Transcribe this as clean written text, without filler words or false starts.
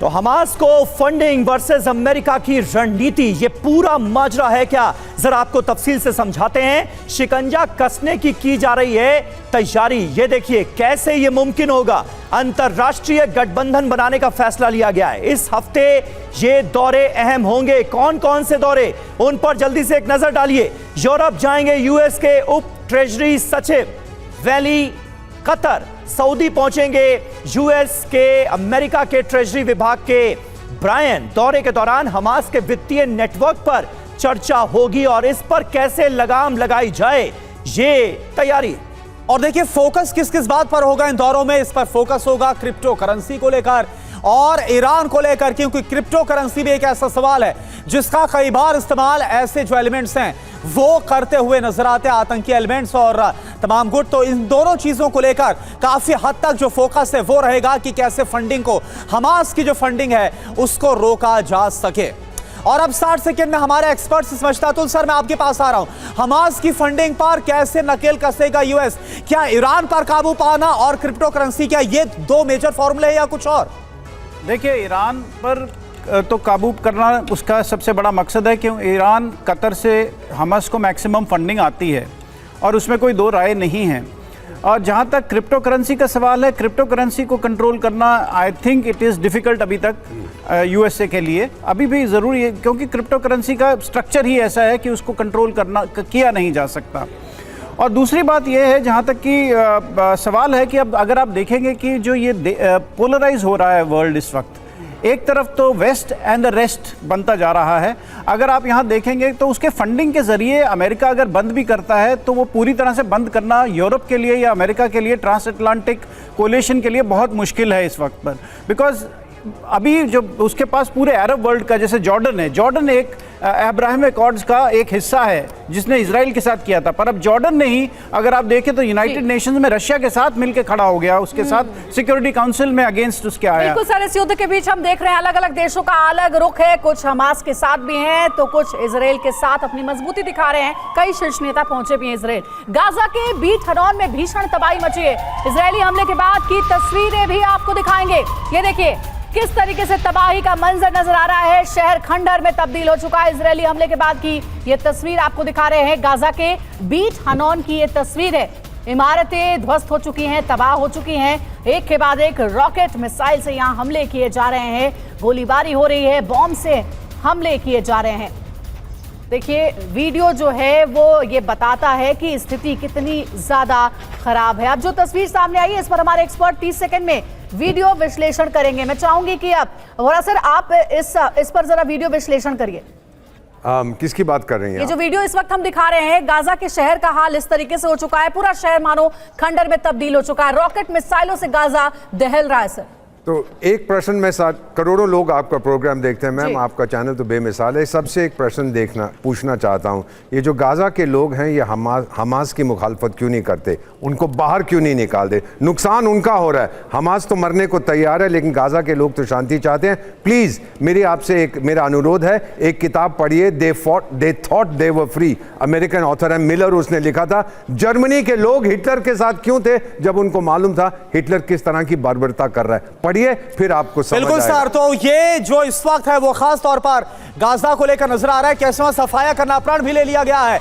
तो हमास को funding versus America की रणनीति, ये पूरा माजरा है क्या? जरा आपको तफसील से समझाते हैं। शिकंजा कसने की जा रही है तैयारी। ये देखिए कैसे ये मुमकिन होगा। अंतरराष्ट्रीय गठबंधन बनाने का फैसला लिया गया है। इस हफ्ते ये दौरे अहम होंगे। कौन कौन से दौरे, उन पर जल्दी से एक नजर डालिए। यूरोप जाएंगे यूएस के उप ट्रेजरी सचिव वैली, कतर, सऊदी पहुंचेंगे यूएस के अमेरिका के ट्रेजरी विभाग के ब्रायन। दौरे के दौरान हमास के वित्तीय नेटवर्क पर चर्चा होगी और इस पर कैसे लगाम लगाई जाए, ये तैयारी। और देखिए फोकस किस किस बात पर होगा इन दौरों में। इस पर फोकस होगा क्रिप्टो करेंसी को लेकर और ईरान को लेकर, क्योंकि क्रिप्टो करेंसी भी एक ऐसा सवाल है जिसका कई बार इस्तेमाल ऐसे जो एलिमेंट्स हैं वो करते हुए नजर आते हैं, आतंकी एलिमेंट्स और तमाम गुट। तो इन दोनों चीजों को लेकर काफी हद तक जो फोकस है वो रहेगा कि कैसे फंडिंग को, हमास की जो फंडिंग है उसको रोका जा सके। और अब 60 सेकंड में हमारे एक्सपर्ट समझतातुल सर, मैं आपके पास आ रहा हूं। हमास की फंडिंग पर कैसे नकेल कसेगा यूएस? क्या ईरान पर काबू पाना और क्रिप्टो करेंसी, क्या ये दो मेजर फॉर्मूले हैं या कुछ और? देखिए, ईरान पर तो काबू करना उसका सबसे बड़ा मकसद है, क्योंकि ईरान कतर से हमास को मैक्सिमम फंडिंग आती है और उसमें कोई दो राय नहीं है। और जहाँ तक क्रिप्टो करेंसी का सवाल है, क्रिप्टो करेंसी को कंट्रोल करना I think it is difficult अभी तक यूएसए के लिए। अभी भी ज़रूरी है क्योंकि क्रिप्टो करेंसी का स्ट्रक्चर ही ऐसा है कि उसको कंट्रोल करना किया नहीं जा सकता। और दूसरी बात यह है, जहाँ तक कि सवाल है कि अब अगर आप देखेंगे कि जो ये पोलराइज हो रहा है वर्ल्ड इस वक्त, एक तरफ तो वेस्ट एंड द रेस्ट बनता जा रहा है। अगर आप यहाँ देखेंगे तो उसके फंडिंग के ज़रिए अमेरिका अगर बंद भी करता है तो वो पूरी तरह से बंद करना यूरोप के लिए या अमेरिका के लिए, ट्रांस अटलांटिक कोलिशन के लिए बहुत मुश्किल है इस वक्त पर। बिकॉज अभी जो उसके पास पूरे अरब वर्ल्ड का, जैसे जॉर्डन है, जॉर्डन एक अब्राहम एकॉर्ड्स का एक हिस्सा है जिसने इजराइल के साथ किया था। पर अब जॉर्डन नहीं, अगर आप देखें तो यूनाइटेड नेशंस में रशिया के साथ मिलकर खड़ा हो गया, उसके साथ सिक्योरिटी काउंसिल में अगेंस्ट उसके आया। बिल्कुल सर, इस युद्ध के बीच हम देख रहे हैं अलग अलग देशों का अलग रुख है। कुछ हमास के साथ भी हैं तो कुछ इजराइल के साथ अपनी मजबूती दिखा रहे हैं। कई शीर्ष नेता पहुंचे भी हैं इजराइल। गाजा के बीट हनौन में भीषण तबाही मची है। इजरायली हमले के बाद की तस्वीरें भी आपको दिखाएंगे। ये देखिए किस तरीके से तबाही का मंजर नजर आ रहा है। शहर खंडहर में तब्दील हो चुका है। इजरायली हमले के बाद की ये तस्वीर आपको दिखा रहे हैं। गाजा के बीट हनौन की ये तस्वीर है। इमारतें ध्वस्त हो चुकी हैं, तबाह हो चुकी हैं। एक के बाद एक रॉकेट मिसाइल से यहाँ हमले किए जा रहे हैं, गोलीबारी हो रही है, बॉम्ब से हमले किए जा रहे हैं। देखिए वीडियो जो है वो ये बताता है कि स्थिति कितनी ज्यादा खराब है। अब जो तस्वीर सामने आई है इस पर हमारे एक्सपर्ट 30 सेकंड में वीडियो विश्लेषण करेंगे। मैं चाहूंगी कि आप वरा सर आप इस पर जरा वीडियो विश्लेषण करिए। किसकी बात कर रही हैं? ये जो वीडियो इस वक्त हम दिखा रहे हैं, गाजा के शहर का हाल इस तरीके से हो चुका है। पूरा शहर मानो खंडर में तब्दील हो चुका है। रॉकेट मिसाइलों से गाजा दहल रहा है सर। तो एक प्रश्न में साथ करोड़ों लोग आपका प्रोग्राम देखते हैं मैम, आपका चैनल तो बेमिसाल है। सबसे एक प्रश्न पूछना चाहता हूं, ये जो गाजा के लोग हैं ये हमास की मुखालफत क्यों नहीं करते? उनको बाहर क्यों नहीं निकाल दे? नुकसान उनका हो रहा है। हमास तो मरने को तैयार है, लेकिन गाजा के लोग तो शांति चाहते हैं। प्लीज़ मेरी आपसे मेरा अनुरोध है, एक किताब पढ़िए, they thought they were free. American author है मिलर, उसने लिखा था जर्मनी के लोग हिटलर के साथ क्यों थे, जब उनको मालूम था हिटलर किस तरह की बर्बरता कर रहा है। फिर आपको समझ बिल्कुल सर। तो ये जो इस वक्त है वो खास तौर पर गाजा को लेकर नजर आ रहा है। कैसे वहां सफाया करना प्रण भी ले लिया गया है।